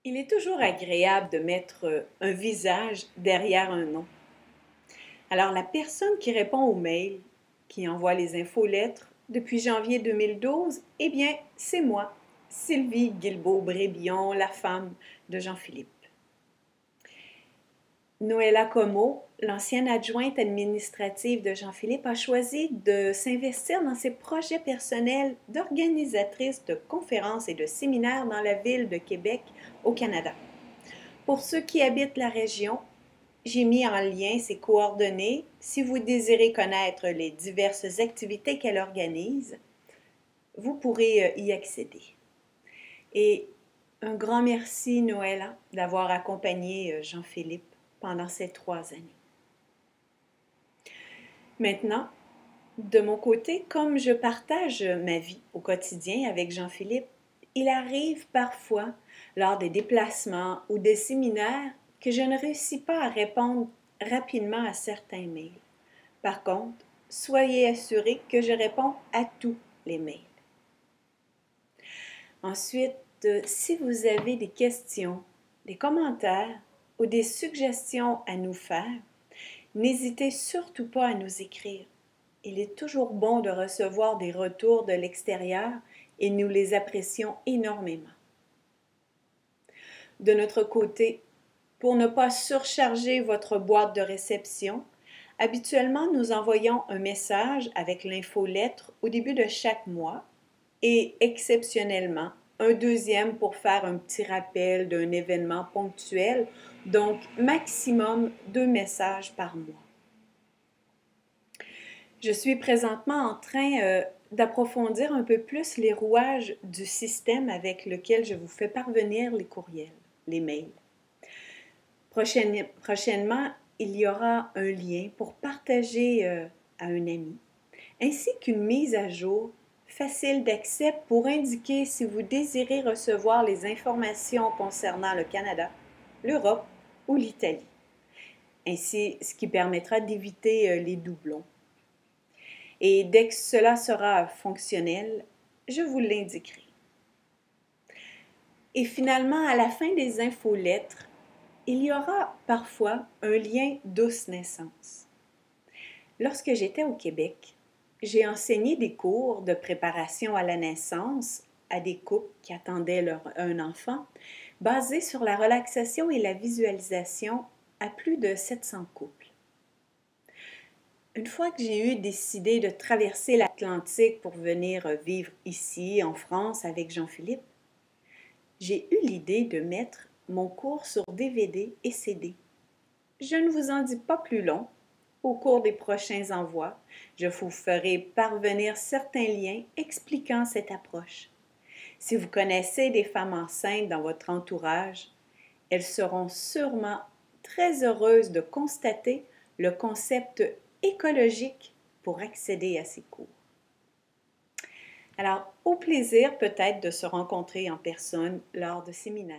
Il est toujours agréable de mettre un visage derrière un nom. Alors, la personne qui répond aux mails, qui envoie les infolettres depuis janvier 2012, eh bien, c'est moi, Sylvie Guilbeault-Brébillon, la femme de Jean-Philippe. Noëlla Comeau, l'ancienne adjointe administrative de Jean-Philippe, a choisi de s'investir dans ses projets personnels d'organisatrice de conférences et de séminaires dans la ville de Québec, au Canada. Pour ceux qui habitent la région, j'ai mis en lien ses coordonnées si vous désirez connaître les diverses activités qu'elle organise. Vous pourrez y accéder. Et un grand merci, Noëlla, d'avoir accompagné Jean-Philippe pendant ces 3 années. Maintenant, de mon côté, comme je partage ma vie au quotidien avec Jean-Philippe, il arrive parfois, lors des déplacements ou des séminaires, que je ne réussis pas à répondre rapidement à certains mails. Par contre, soyez assurés que je réponds à tous les mails. Ensuite, si vous avez des questions, des commentaires ou des suggestions à nous faire, n'hésitez surtout pas à nous écrire. Il est toujours bon de recevoir des retours de l'extérieur et nous les apprécions énormément. De notre côté, pour ne pas surcharger votre boîte de réception, habituellement nous envoyons un message avec l'infolettre au début de chaque mois et exceptionnellement un deuxième pour faire un petit rappel d'un événement ponctuel, donc maximum 2 messages par mois. Je suis présentement en train d'approfondir un peu plus les rouages du système avec lequel je vous fais parvenir les courriels, les mails. Prochainement, il y aura un lien pour partager à un ami, ainsi qu'une mise à jour facile d'accès pour indiquer si vous désirez recevoir les informations concernant le Canada, l'Europe ou l'Italie, ainsi ce qui permettra d'éviter les doublons. Et dès que cela sera fonctionnel, je vous l'indiquerai. Et finalement, à la fin des infolettres, il y aura parfois un lien douce naissance. Lorsque j'étais au Québec, j'ai enseigné des cours de préparation à la naissance à des couples qui attendaient un enfant, basés sur la relaxation et la visualisation à plus de 700 couples. Une fois que j'ai eu décidé de traverser l'Atlantique pour venir vivre ici, en France, avec Jean-Philippe, j'ai eu l'idée de mettre mon cours sur DVD et CD. Je ne vous en dis pas plus long. Au cours des prochains envois, je vous ferai parvenir certains liens expliquant cette approche. Si vous connaissez des femmes enceintes dans votre entourage, elles seront sûrement très heureuses de constater le concept écologique pour accéder à ces cours. Alors, au plaisir peut-être de se rencontrer en personne lors de séminaires.